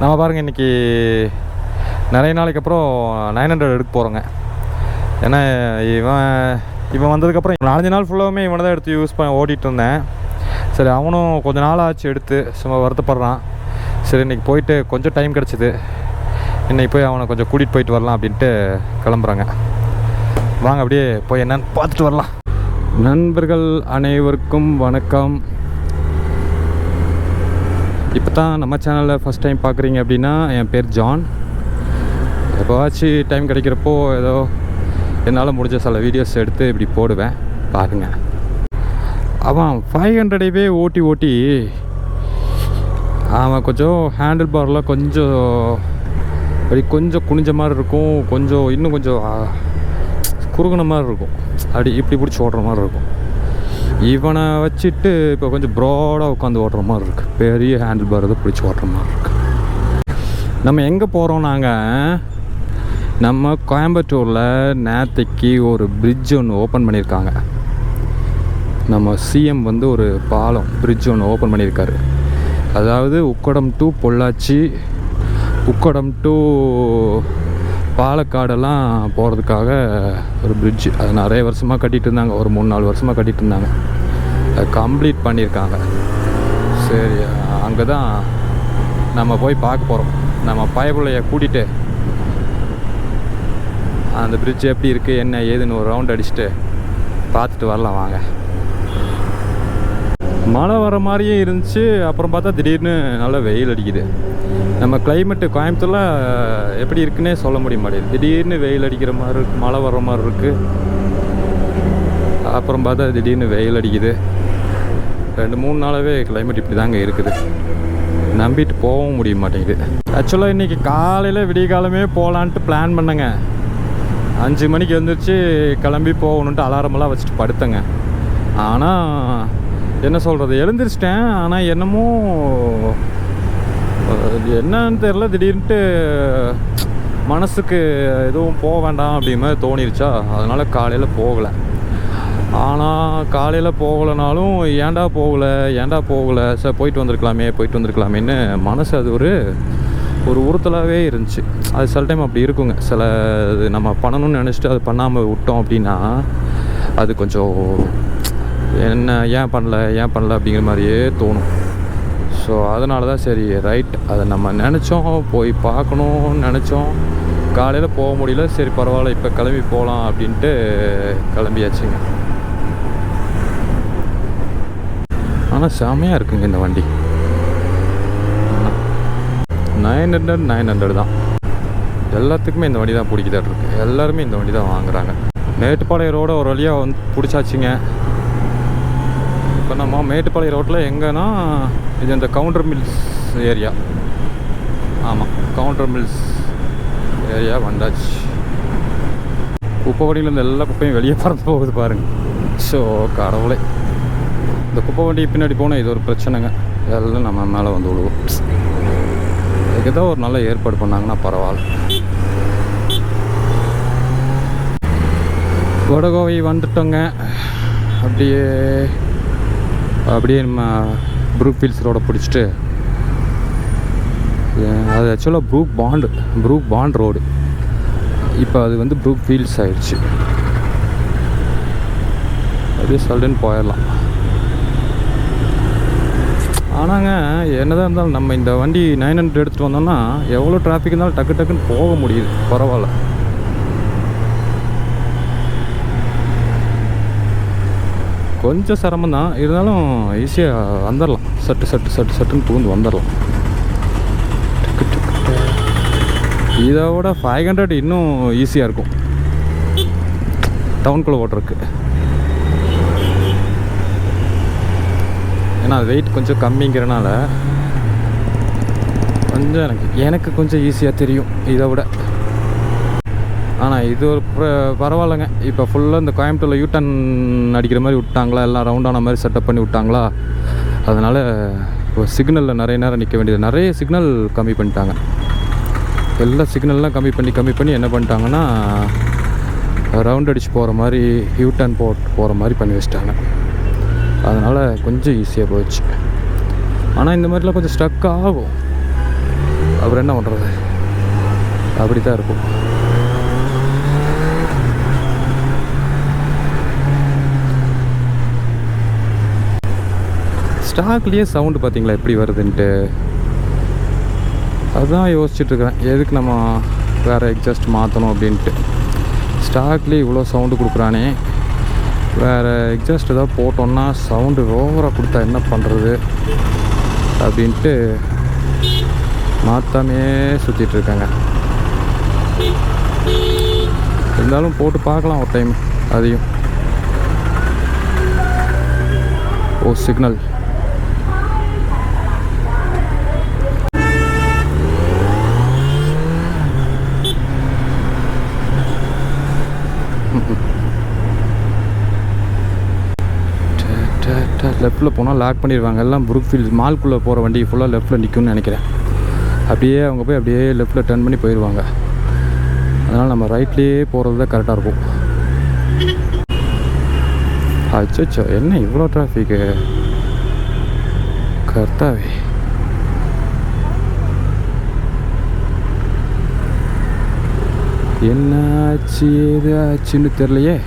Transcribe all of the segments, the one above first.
நம்ம பாருங்கள் இன்றைக்கி நிறைய நாளைக்கு அப்புறம் 900 எடுக்க போகிறோங்க. ஏன்னா இவன் வந்ததுக்கப்புறம் 4 நாள் ஃபுல்லாகவுமே இவனை தான் எடுத்து யூஸ் பண்ண ஓட்டிகிட்டு இருந்தேன். சரி, அவனும் கொஞ்சம் நாள் ஆச்சு எடுத்து, சும்மா வருத்தப்படுறான். சரி, இன்றைக்கி போயிட்டு கொஞ்சம் டைம் கிடச்சிது, இன்றைக்கி போய் அவனை கொஞ்சம் கூட்டிகிட்டு போயிட்டு வரலாம் அப்படின்ட்டு கிளம்புறாங்க. வாங்க அப்படியே போய் என்னன்னு பார்த்துட்டு வரலாம். நண்பர்கள் அனைவருக்கும் வணக்கம். இப்போ தான் நம்ம சேனலில் ஃபஸ்ட் டைம் பார்க்குறீங்க அப்படின்னா, என் பேர் ஜான். எப்போவாச்சும் டைம் கிடைக்கிறப்போ ஏதோ என்னால் முடிஞ்ச சில வீடியோஸ் எடுத்து இப்படி போடுவேன், பாருங்க. அவன் 500 ஓட்டி அவன் கொஞ்சம் ஹேண்டில் பார்லாம் கொஞ்சம் அப்படி கொஞ்சம் குனிஞ்ச மாதிரி இருக்கும், கொஞ்சம் இன்னும் கொஞ்சம் குறுகுன மாதிரி இருக்கும், அப்படி இப்படி பிடிச்சி ஓட்டுற மாதிரி இருக்கும். இவனை வச்சுட்டு இப்போ கொஞ்சம் ப்ராடாக உட்காந்து ஓட்டுற மாதிரி இருக்குது, பெரிய ஹேண்டில் பார் தான் பிடிச்சி ஓட்டுற மாதிரி இருக்குது. நம்ம எங்கே போகிறோம்? நம்ம கோயம்புத்தூரில் நேற்றுக்கு ஒரு பிரிட்ஜ் ஒன்று ஓப்பன் பண்ணியிருக்காங்க. நம்ம சிஎம் வந்து ஒரு பிரிட்ஜ் ஒன்று ஓப்பன் பண்ணியிருக்காரு. அதாவது உக்கடம் டு பொள்ளாச்சி, உக்கடம் டு பாலக்காடெல்லாம் போகிறதுக்காக ஒரு பிரிட்ஜு. அது நிறைய வருஷமாக கட்டிகிட்டு இருந்தாங்க, ஒரு 3-4 வருஷமாக கட்டிகிட்டு இருந்தாங்க. அது கம்ப்ளீட் பண்ணியிருக்காங்க. சரி, அங்கே தான் நம்ம போய் பார்க்க போகிறோம். நம்ம பயப்பிள்ளைய கூட்டிகிட்டு அந்த பிரிட்ஜ் எப்படி இருக்குது என்ன ஏதுன்னு ஒரு ரவுண்ட் அடிச்சுட்டு பார்த்துட்டு வரலாம் வாங்க. மழை வர மாதிரியே இருந்துச்சு, அப்புறம் பார்த்தா திடீர்னு நல்லா வெயில் அடிக்குது. நம்ம கிளைமேட்டு கோயம்புத்தூரில் எப்படி இருக்குன்னே சொல்ல முடிய மாட்டேங்குது. திடீர்னு வெயில் அடிக்கிற மாதிரி இருக்குது, மழை வர்ற மாதிரி இருக்குது, அப்புறம் பார்த்தா திடீர்னு வெயில் அடிக்குது. 2-3 நாளாகவே கிளைமேட் இப்படி தாங்க இருக்குது, நம்பிட்டு போகவும் முடிய மாட்டேங்குது. ஆக்சுவலாக இன்றைக்கி காலையில் விடிய காலமே போகலான்ட்டு பிளான் பண்ணேங்க. 5 மணிக்கு எழுந்திரிச்சு கிளம்பி போகணுன்ட்டு அலாரமெல்லாம் வச்சுட்டு படுத்தேங்க. ஆனால் என்ன சொல்கிறது, எழுந்திரிச்சிட்டேன். ஆனால் என்னமோ என்னன்னு தெரில, திடீர்னுட்டு மனசுக்கு எதுவும் போக வேண்டாம் அப்படிங்கிற மாதிரி தோணிருச்சா, அதனால் காலையில் போகலை. ஆனால் காலையில் போகலைனாலும் ஏன்டா போகலை சார், போயிட்டு வந்திருக்கலாமேன்னு மனசு அது ஒரு உறுத்தலாகவே இருந்துச்சு. அது சில டைம் அப்படி இருக்குங்க. சில நம்ம பண்ணணும்னு நினச்சிட்டு அது பண்ணாமல் விட்டோம் அப்படின்னா அது கொஞ்சம் ஏன் பண்ணல அப்படிங்கிற மாதிரியே தோணும். ஸோ அதனால தான் சரி ரைட், அதை நம்ம நினச்சோம், போய் பார்க்கணுன்னு நினச்சோம், காலையில் போக முடியல. சரி பரவாயில்ல, இப்போ கிளம்பி போகலாம் அப்படின்ட்டு கிளம்பியாச்சுங்க. ஆனால் செமையாக இருக்குங்க இந்த வண்டி. 900 தான். எல்லாத்துக்குமே இந்த வண்டி தான் பிடிக்கிட்டு இருக்குது. எல்லாருமே இந்த வண்டி தான் வாங்குகிறாங்க. மேட்டுப்பாளையம் ரோட ஒரு வழியாக வந்து பிடிச்சாச்சுங்க. இப்போ நம்ம மேட்டுப்பாளையம் ரோட்டில் எங்கன்னா இது இந்த கவுண்டர் மில்ஸ் ஏரியா. ஆமாம், கவுண்டர் மில்ஸ் ஏரியா வந்தாச்சு. குப்பை வண்டியிலேருந்து எல்லா குப்பையும் வெளியே பறந்து போகுது பாருங்கள். ஸோ கடவுளே, இந்த குப்பை வண்டி பின்னாடி போனால் இது ஒரு பிரச்சனைங்க, எல்லாம் நம்ம மேலே வந்து விழுவோம். அதுக்கு ஏதோ ஒரு நல்ல ஏற்பாடு பண்ணாங்கன்னா பரவாயில்ல. வடகோவை வந்துட்டோங்க. அப்படியே நம்ம ப்ரூக் ஃபீல்ட்ஸ் ரோட பிடிச்சிட்டு, அது ஆக்சுவலாக ப்ரூக் பாண்ட் ரோடு, இப்போ அது வந்து ப்ரூக் ஃபீல்ட்ஸ் ஆயிடுச்சு. அப்படியே சல்லுன்னு போயிடலாம். ஆனாங்க என்னதான் இருந்தாலும் நம்ம இந்த வண்டி 900 எடுத்துகிட்டு வந்தோம்னா எவ்வளோ டிராஃபிக் இருந்தாலும் டக்குன்னு போக முடியுது, பரவாயில்ல. கொஞ்சம் சிரமம் தான், இருந்தாலும் ஈஸியாக வந்துடலாம். சட்டுன்னு புகுந்து வந்துடலாம். இதை விட 500 இன்னும் ஈஸியாக இருக்கும் டவுனுக்குள்ளே ஓட்டுறதுக்கு. ஏன்னா வெயிட் கொஞ்சம் கம்மிங்கிறனால கொஞ்சம் எனக்கு கொஞ்சம் ஈஸியாக தெரியும் இதை விட. ஆனால் இது ஒரு பரவாயில்லைங்க. இப்போ ஃபுல்லாக இந்த கோயம்புத்தூரில் யூட்டன் அடிக்கிற மாதிரி விட்டாங்களா, எல்லாம் ரவுண்டான மாதிரி செட்டப் பண்ணி விட்டாங்களா, அதனால் இப்போ சிக்னலில் நிறைய நேரம் நிற்க வேண்டியது, நிறைய சிக்னல் கம்மி பண்ணிட்டாங்க. எல்லா சிக்னல்லாம் கம்மி பண்ணி என்ன பண்ணிட்டாங்கன்னா ரவுண்ட் அடிச்சு போகிற மாதிரி, யூட்டன் போகிற மாதிரி பண்ணி வச்சிட்டாங்க. அதனால் கொஞ்சம் ஈஸியாக போயிடுச்சு. ஆனால் இந்த மாதிரிலாம் கொஞ்சம் ஸ்டக் ஆகும். அப்புறம் என்ன பண்ணுறது, அப்படி தான் இருக்கும். ஸ்டாக்லேயே சவுண்டு பார்த்தீங்களா எப்படி வருதுன்ட்டு, அதுதான் யோசிச்சுட்ருக்கிறேன். எதுக்கு நம்ம வேறு எக்ஸாஸ்ட் மாற்றணும் அப்படின்ட்டு. ஸ்டாக்லேயே இவ்வளோ சவுண்டு கொடுக்குறானே, வேறு எக்ஸாஸ்ட் ஏதாவது போட்டோன்னா சவுண்டு ஓவராக கொடுத்தா என்ன பண்ணுறது அப்படின்ட்டு மாற்றாமே சுற்றிட்டுருக்காங்க. இருந்தாலும் போட்டு பார்க்கலாம் ஒரு டைம் அதையும். ஓ சிக்னல். லெஃப்ட்டில் போனால் லாக் பண்ணிடுவாங்க. எல்லாம் புரூக்ஃபீல்ட் மால்குள்ளே போகிற வண்டி ஃபுல்லாக லெஃப்ட்டில் நிற்கும்னு நினைக்கிறேன். அப்படியே அவங்க போய் அப்படியே லெஃப்ட்டில் டர்ன் பண்ணி போயிடுவாங்க. அதனால் நம்ம ரைட்லேயே போகிறது தான் கரெக்டாக இருக்கும். அச்சோ, என்ன இவ்வளோ டிராஃபிக்கு கர்த்தாவே. என்ன ஆச்சு ஏது ஆச்சுன்னு தெரியலையே.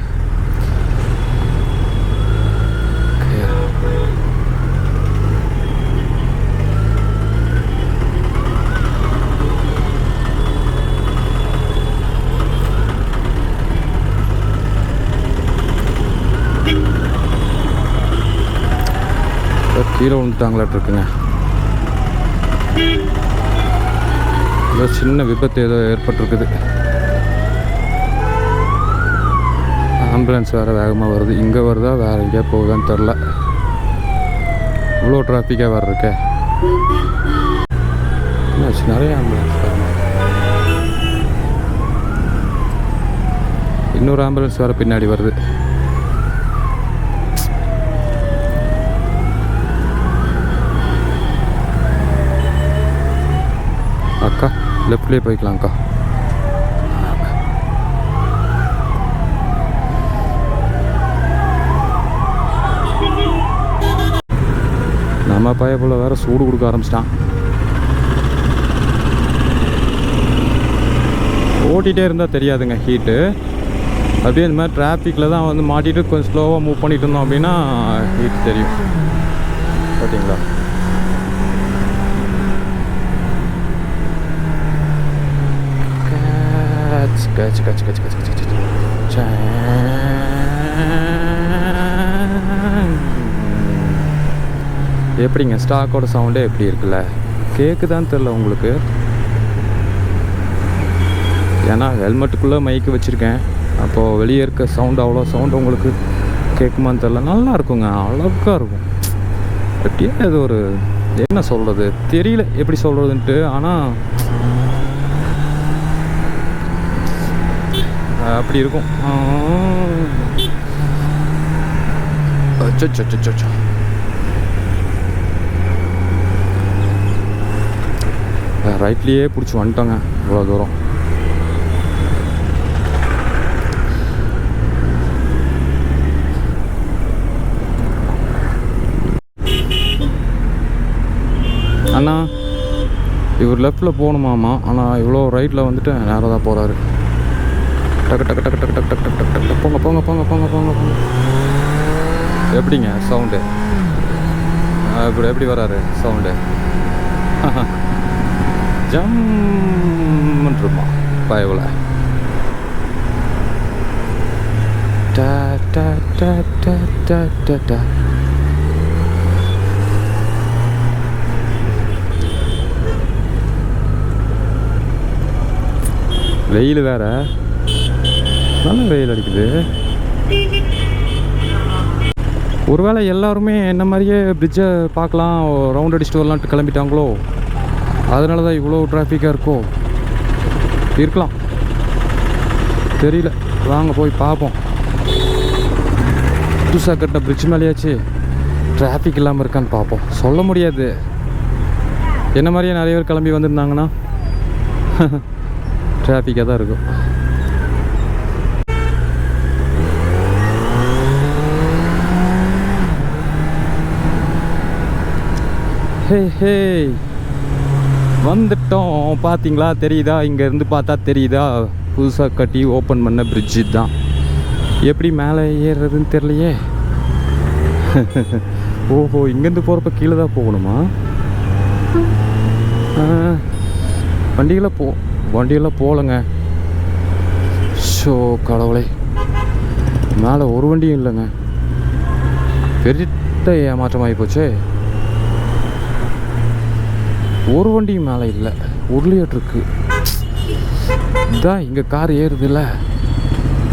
கீழே விழுந்துட்டாங்களாட்டு இருக்குங்க. ஏதோ சின்ன விபத்து ஏதோ ஏற்பட்டிருக்குது. ஆம்புலன்ஸ் வேறு வேகமாக வருது. இங்கே வருதா வேறு எங்கேயா போகுதான்னு தெரில. இவ்வளோ டிராஃபிக்காக வேறு இருக்கே. என்னாச்சு, நிறைய ஆம்புலன்ஸ். இன்னொரு ஆம்புலன்ஸ் வேறு பின்னாடி வருது. அக்கா லெஃப்ட்லேயே போய்க்கலாம்க்கா. நம்ம பைய போல வேற சூடு கொடுக்க ஆரம்பிச்சிட்டான். ஓட்டிகிட்டே இருந்தால் தெரியாதுங்க ஹீட்டு. அப்படியே இந்த மாதிரி டிராஃபிக்கில் தான் வந்து மாட்டிட்டு கொஞ்சம் ஸ்லோவாக மூவ் பண்ணிட்டு இருந்தோம் அப்படின்னா ஹீட் தெரியும். பார்த்தீங்களா? எப்படிங்க ஸ்டாக்கோட சவுண்டே எப்படி இருக்குல்ல, கேட்குதான்னு தெரில உங்களுக்கு. ஏன்னா ஹெல்மெட்டுக்குள்ளே மைக்கு வச்சுருக்கேன். அப்போது வெளியே இருக்க சவுண்டு அவ்வளோ சவுண்டு உங்களுக்கு கேட்குமான்னு தெரில. நல்லா இருக்குங்க, அழகாக இருக்கும். அப்படியே அது ஒரு என்ன சொல்கிறது தெரியல எப்படி சொல்கிறதுன்ட்டு. ஆனால் அப்படி இருக்கும். ரைட்லேயே பிடிச்சி வந்துட்டோங்க இவ்வளோ தூரம். அண்ணா இவர் லெஃப்டில் போகணுமாம்மா, ஆனால் இவ்வளோ ரைட்டில் வந்துட்டு நேராக தான் போகிறாரு. டக்கு டக்கு டக்கு டக்கு டக்கு டக்கு டக்கு டக்கு போங்க போங்க போங்க போங்க போங்க போங்க. எப்படிங்க சவுண்டு இப்படி எப்படி வராரு சவுண்டு? ஜம்முன்ட்ருமா பயவில். வெயில் வேற, நல்ல வெயில் அடிக்குது. ஒருவேளை எல்லாருமே என்ன மாதிரியே பிரிட்ஜை பார்க்கலாம் ரவுண்ட் அடிச்சுட்டு வரலான்ட்டு கிளம்பிட்டாங்களோ, அதனால தான் இவ்வளோ டிராஃபிக்காக இருக்கோ இருக்கலாம், தெரியல. வாங்க போய் பார்ப்போம். புதுசாக கட்டின பிரிட்ஜ் மேலேயாச்சு டிராஃபிக் இல்லாமல் இருக்கான்னு பார்ப்போம். சொல்ல முடியாது. என்ன மாதிரியே நிறைய பேர் கிளம்பி வந்திருந்தாங்கன்னா டிராஃபிக்காக தான் இருக்கும். ஹே ஹே வந்துட்டோம். பார்த்தீங்களா, தெரியுதா? இங்கேருந்து பார்த்தா தெரியுதா? புதுசாக கட்டி ஓப்பன் பண்ண பிரிட்ஜு தான். எப்படி மேலே ஏறுறதுன்னு தெரியலையே. ஓஹோ, இங்கேருந்து போகிறப்ப கீழே தான் போகணுமா? வண்டியெல்லாம் போகலங்க. ஷோ கடவுளே, மேலே ஒரு வண்டியும் இல்லைங்க. பெரிய ஏமாற்றமாகி போச்சே. ஒரு வண்டியும் மேலே இல்லை, உருளையாட்டிருக்கு. இதான் இங்கே கார் ஏறுது இல்லை,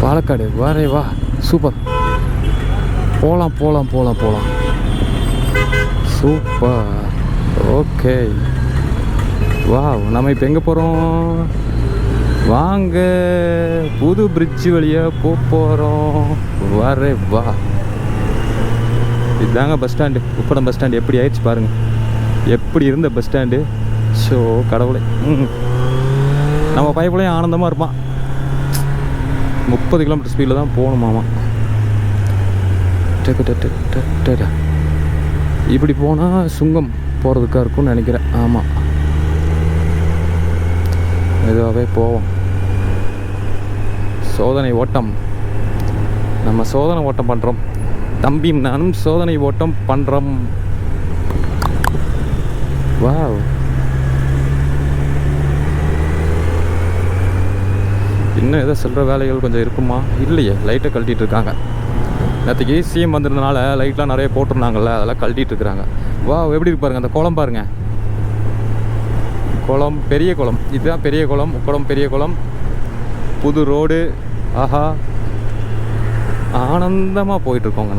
பாலக்காடு. வரே வா, சூப்பர். போகலாம். சூப்பர். ஓகே, வா. நம்ம இப்போ எங்கே போகிறோம்? வாங்க, புது பிரிட்ஜு வழியாக போகிறோம். வரே வா. இதுதாங்க பஸ் ஸ்டாண்டு. உப்படம் பஸ் ஸ்டாண்டு எப்படி ஆயிடுச்சு பாருங்கள். எப்படி இருந்த பஸ் ஸ்டாண்டு. ஷோ கடவுளே. நம்ம பைப்புலையும் ஆனந்தமாக இருப்பான். 30 கிலோமீட்டர் ஸ்பீடில் தான் போகணுமாமா. இப்படி போனால் சுங்கம் போகிறதுக்காக இருக்கும்னு நினைக்கிறேன். ஆமாம், மெதுவாகவே போவோம். சோதனை ஓட்டம். நம்ம சோதனை ஓட்டம் பண்ணுறோம். தம்பியும் நானும் சோதனை ஓட்டம் பண்ணுறோம். வாவ். இன்னும் ஏதோ சொல்கிற வேலைகள் கொஞ்சம் இருக்குமா? இல்லையே, லைட்டை கழட்டிகிட்டு இருக்காங்க. நேற்றுக்கு சிஎம் வந்திருந்தனால லைட்லாம் நிறைய போட்டிருந்தாங்கல்ல, அதெல்லாம் கழட்டிகிட்டு இருக்கிறாங்க. வா, எப்படி இருக்கு பாருங்கள் அந்த குளம். பாருங்கள், குளம், பெரிய குளம். இதுதான் பெரிய குளம். குளம், பெரிய குளம், புது ரோடு. ஆஹா, ஆனந்தமாக போயிட்டுருக்கோங்க.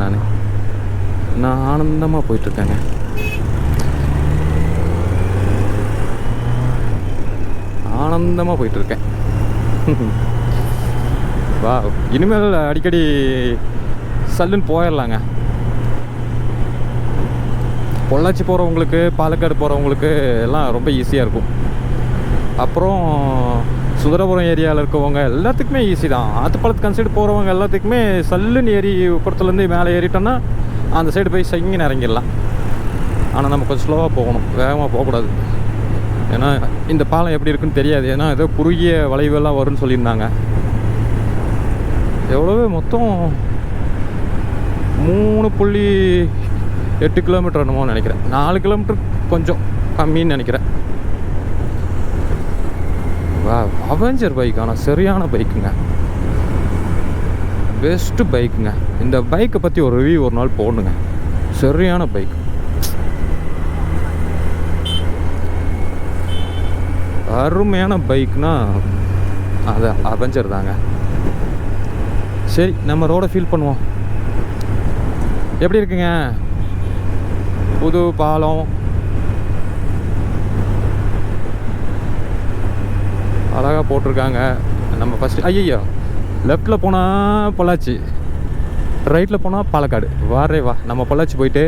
நான் ஆனந்தமாக போயிட்டுருக்கேங்க. ஆனந்தமாக போயிட்டுருக்கேன். வா, இனிமேல் அடிக்கடி சல்லுன்னு போயிடலாங்க. பொள்ளாச்சி போகிறவங்களுக்கு, பாலக்காடு போகிறவங்களுக்கு எல்லாம் ரொம்ப ஈஸியாக இருக்கும். அப்புறம் சுந்தரபுரம் ஏரியாவில் இருக்கவங்க எல்லாத்துக்குமே ஈஸி தான். ஆத்துப்பாலத்து கன்சைடு போகிறவங்க எல்லாத்துக்குமே சல்லுன்னு ஏறி உப்படத்துலேருந்து மேலே ஏறிட்டோன்னா அந்த சைடு போய் சங்கின்னு இறங்கிடலாம். ஆனால் நம்ம கொஞ்சம் ஸ்லோவாக போகணும், வேகமாக போகக்கூடாது. ஏன்னா இந்த பாலம் எப்படி இருக்குன்னு தெரியாது. ஏன்னா ஏதோ குறுகிய வளைவெல்லாம் வரும்னு சொல்லியிருந்தாங்க. எவ்வளவு மொத்தம் 3.8 கிலோமீட்டர் என்னமோ நினைக்கிறேன். 4 கிலோமீட்டர் கொஞ்சம் கம்மின்னு நினைக்கிறேன். வா, அவெஞ்சர் பைக். ஆனால் சரியான பைக்குங்க, பெஸ்ட்டு பைக்குங்க. இந்த பைக்கை பற்றி ஒரு ரிவ்யூ ஒரு நாள் போடணுங்க. சரியான பைக், அருமையான பைக்னா அது அவெஞ்சர் தாங்க. சரி, நம்ம ரோடை ஃபீல் பண்ணுவோம். எப்படி இருக்குங்க? புது பாலம், அழகாக போட்டிருக்காங்க. நம்ம ஃபஸ்ட்டு ஐயோ லெஃப்டில் போனால் பொள்ளாச்சி, ரைட்டில் போனால் பாலக்காடு. வாரே வா. நம்ம பொள்ளாச்சி போயிட்டு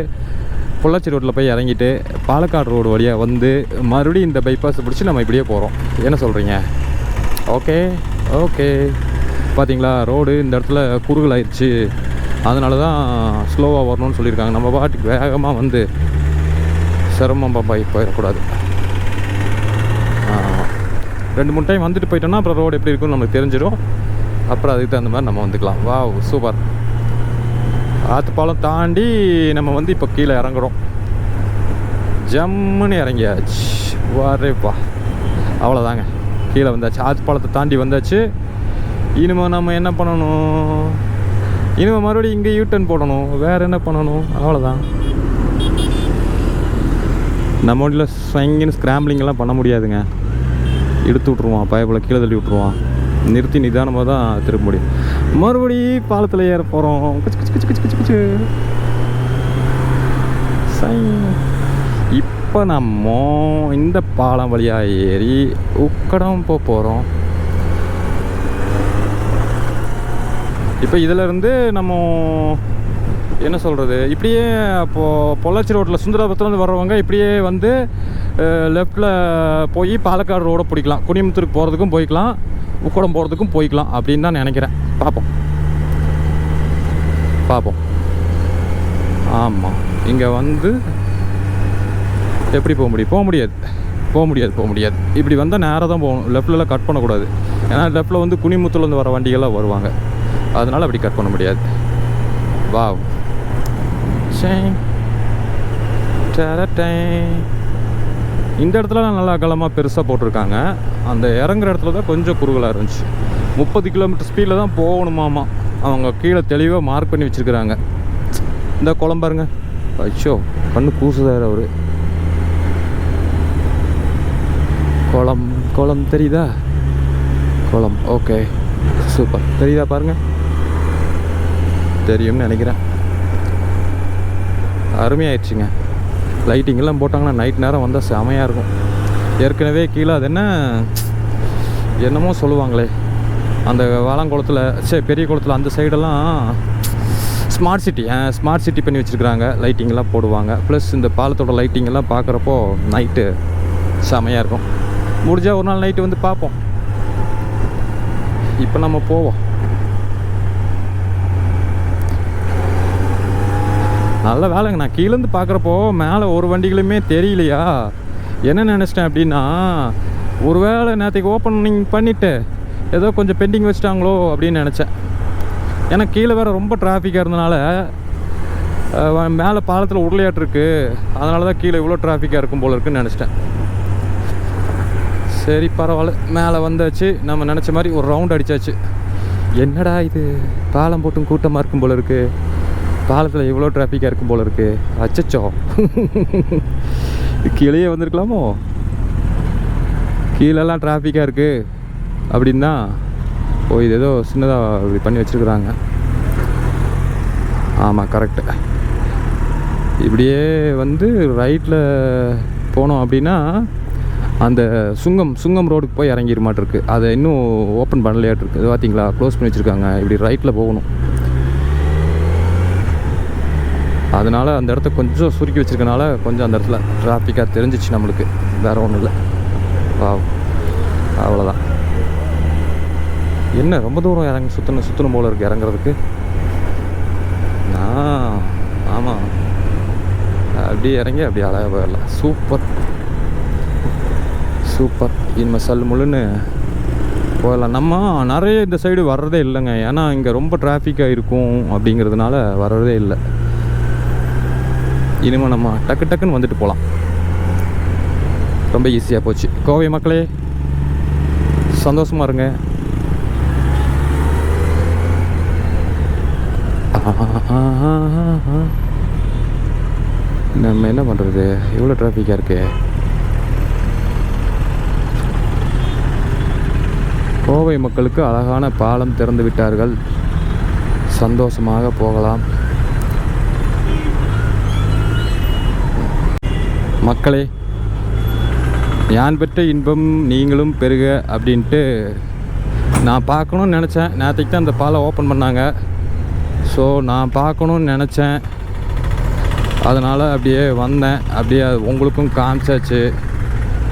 பொள்ளாச்சி ரோட்டில் போய் இறங்கிட்டு பாலக்காடு ரோடு வழியாக வந்து மறுபடியும் இந்த பைபாஸ் பிடிச்சி நம்ம இப்படியே போகிறோம். என்ன சொல்கிறீங்க? Okay okay. பார்த்தீங்களா, ரோடு இந்த இடத்துல குறுகலாயிடுச்சு. அதனால தான் ஸ்லோவாக வரணும்னு சொல்லியிருக்காங்க. நம்ம பாட்டுக்கு வேகமாக வந்து சிரமம் போயிடக்கூடாது. 2-3 டைம் வந்துட்டு போயிட்டோன்னா அப்புறம் ரோடு எப்படி இருக்குன்னு நமக்கு தெரிஞ்சிடும். அப்புறம் அதுக்கு தகுந்த மாதிரி நம்ம வந்துக்கலாம். வா, சூப்பர். ஆத்துப்பாலம் தாண்டி நம்ம வந்து இப்போ கீழே இறங்குறோம். ஜம்முன்னு இறங்கியாச்சு. வாரேப்பா, அவ்வளோதாங்க, கீழே வந்தாச்சு. ஆத்துப்பாலத்தை தாண்டி வந்தாச்சு. இனிமேல் நம்ம என்ன பண்ணணும்? இனிமேல் மறுபடியும் இங்கே யூட்டர்ன் போடணும். வேறு என்ன பண்ணணும்? அவ்வளோதான். நம்ம வண்டியில் ஸ்வங்கின்னு ஸ்க்ராம்பிளிங்கெல்லாம் பண்ண முடியாதுங்க. எடுத்து விட்ருவான், பயப்பில் கீழே தள்ளி விட்ருவான். நிறுத்தி நிதானமாக தான் திரும்ப முடியும். மறுபடி பாலத்தில் ஏற போகிறோம். இப்போ நம்ம இந்த பாலம் வழியாக ஏறி உக்கடம் போகிறோம். இப்போ இதிலேருந்து நம்ம என்ன சொல்கிறது, இப்படியே அப்போது பொள்ளாச்சி ரோட்டில் சுந்தரபுரத்துலேருந்து வர்றவங்க இப்படியே வந்து லெஃப்டில் போய் பாலக்காடு ரோடை பிடிக்கலாம். குனிமுத்தூருக்கு போகிறதுக்கும் போய்க்கலாம், உக்கடம் போகிறதுக்கும் போய்க்கலாம் அப்படின்னு தான் நினைக்கிறேன். பார்ப்போம். ஆமாம், இங்கே வந்து எப்படி போக முடியாது. போக முடியாது. இப்படி வந்தால் நேராக தான் போகணும், லெஃப்ட்லலாம் கட் பண்ணக்கூடாது. ஏன்னா லெஃப்ட்டில் வந்து குனிமுத்துலேருந்து வர வண்டிகள்லாம் வருவாங்க, அதனால் அப்படி கட் பண்ண முடியாது. வாவ் இந்த இடத்துலலாம் நல்லா அகலமாக பெருசாக போட்டிருக்காங்க. அந்த இறங்குற இடத்துல தான் கொஞ்சம் குறுகலாக இருந்துச்சு. 30 கிலோமீட்டர் ஸ்பீடில் தான் போகணுமாமா. அவங்க கீழே தெளிவாக மார்க் பண்ணி வச்சுருக்குறாங்க. இந்த குளம் பாருங்க, அச்சோ கண்ணு கூசுதார் அவர். குளம் தெரியுதா? குளம் ஓகே சூப்பர். தெரியுதா பாருங்க, தெரியும்னு நினைக்கிறேன். அருமையாயிடுச்சுங்க. லைட்டிங்கெல்லாம் போட்டாங்கன்னா நைட் நேரம் வந்தால் செமையாக இருக்கும். ஏற்கனவே கீழே அது என்னமோ சொல்லுவாங்களே, அந்த வாழங்குளத்தில் பெரிய குளத்தில் அந்த சைடெல்லாம் ஸ்மார்ட் சிட்டி பண்ணி வச்சுருக்குறாங்க. லைட்டிங்கெல்லாம் போடுவாங்க. ப்ளஸ் இந்த பாலத்தோட லைட்டிங்கெல்லாம் பார்க்குறப்போ நைட்டு செமையாக இருக்கும். முடிஞ்சால் ஒரு நாள் நைட்டு வந்து பார்ப்போம். இப்போ நம்ம போவோம். நல்ல வேலைங்க, நான் கீழேருந்து பார்க்குறப்போ மேலே ஒரு வண்டிகளுமே தெரியலையா. என்ன நினச்சிட்டேன் அப்படின்னா, ஒரு வேளை நேற்றுக்கு ஓப்பனிங் பண்ணிவிட்டு ஏதோ கொஞ்சம் பெண்டிங் வச்சுட்டாங்களோ அப்படின்னு நினச்சேன். ஏன்னா கீழே வேறு ரொம்ப டிராஃபிக்காக இருந்தனால, மேலே பாலத்தில் உருளையாட்டிருக்கு, அதனால தான் கீழே இவ்வளோ டிராஃபிக்காக இருக்கும் போல இருக்குன்னு நினச்சிட்டேன். சரி பரவாயில்ல, மேலே வந்தாச்சு. நம்ம நினச்ச மாதிரி ஒரு ரவுண்ட் அடித்தாச்சு. என்னடா இது பாலம் போட்டும் கூட்டமாக இருக்கும் போல இருக்குது, பாலத்தில் இவ்வளோ டிராஃபிக்காக இருக்கும் போல இருக்குது. அச்சச்சோ கீழே வந்திருக்கலாமோ, கீழெல்லாம் டிராஃபிக்காக இருக்குது அப்படின்னா. இது ஏதோ சின்னதாக இப்படி பண்ணி வச்சுருக்குறாங்க. ஆமாம் கரெக்டு. இப்படியே வந்து ரைட்டில் போனோம் அப்படின்னா அந்த சுங்கம் ரோடுக்கு போய் இறங்கிட மாட்டிருக்கு. அதை இன்னும் ஓப்பன் பண்ணலையாட்டிருக்கு. இது பார்த்தீங்களா, க்ளோஸ் பண்ணி வச்சுருக்காங்க. இப்படி ரைட்டில் போகணும். அதனால் அந்த இடத்த கொஞ்சம் சுருக்கி வச்சுருக்கனால கொஞ்சம் அந்த இடத்துல டிராஃபிக்காக தெரிஞ்சிச்சு நம்மளுக்கு. வேறு ஒன்றும் இல்லை. அவ்வளோதான். என்ன ரொம்ப தூரம் சுற்றணும் போல் இருக்குது இறங்குறதுக்கு. ஆமாம், அப்படியே இறங்கி அப்படியே அழகாக போயிடலாம். சூப்பர். இனிமேல் சல் முள்ளுன்னு போயிடலாம். நம்ம நிறைய இந்த சைடு வர்றதே இல்லைங்க, ஏன்னா இங்கே ரொம்ப டிராஃபிக்காக இருக்கும் அப்படிங்கிறதுனால வர்றதே இல்லை. இனிமேல் நம்ம டக்குன்னு வந்துட்டு போகலாம். ரொம்ப ஈஸியாக போச்சு. கோவை மக்களே சந்தோஷமாக இருங்க. நம்ம என்ன பண்ணுறது, எவ்வளோ டிராஃபிக்காக இருக்கு. கோவை மக்களுக்கு அழகான பாலம் திறந்து விட்டார்கள். சந்தோஷமாக போகலாம். மக்களே, யான் பெற்ற இன்பம் நீங்களும் பெருக அப்படின்ட்டு நான் பார்க்கணுன்னு நினச்சேன். நேற்றுக்கு தான் அந்த பாலம் ஓப்பன் பண்ணாங்க. ஸோ நான் பார்க்கணுன்னு நினச்சேன், அதனால் அப்படியே வந்தேன். அப்படியே உங்களுக்கும் காமிச்சாச்சு.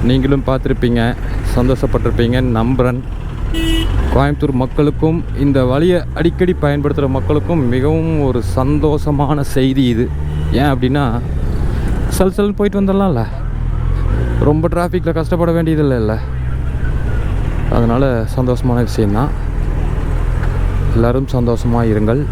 நீங்களும் பார்த்துருப்பீங்க, சந்தோஷப்பட்டிருப்பீங்கன்னு நம்புகிறேன். கோயம்புத்தூர் மக்களுக்கும் இந்த வழியை அடிக்கடி பயன்படுத்துகிற மக்களுக்கும் மிகவும் ஒரு சந்தோஷமான செய்தி இது. ஏன் அப்படின்னா, சல்சல்னு போயிட்டு வந்துடலாம்ல, ரொம்ப டிராஃபிக்கில் கஷ்டப்பட வேண்டியதில்லை. அதனால் சந்தோஷமான விஷயந்தான். எல்லோரும் சந்தோஷமாக இருங்கள்.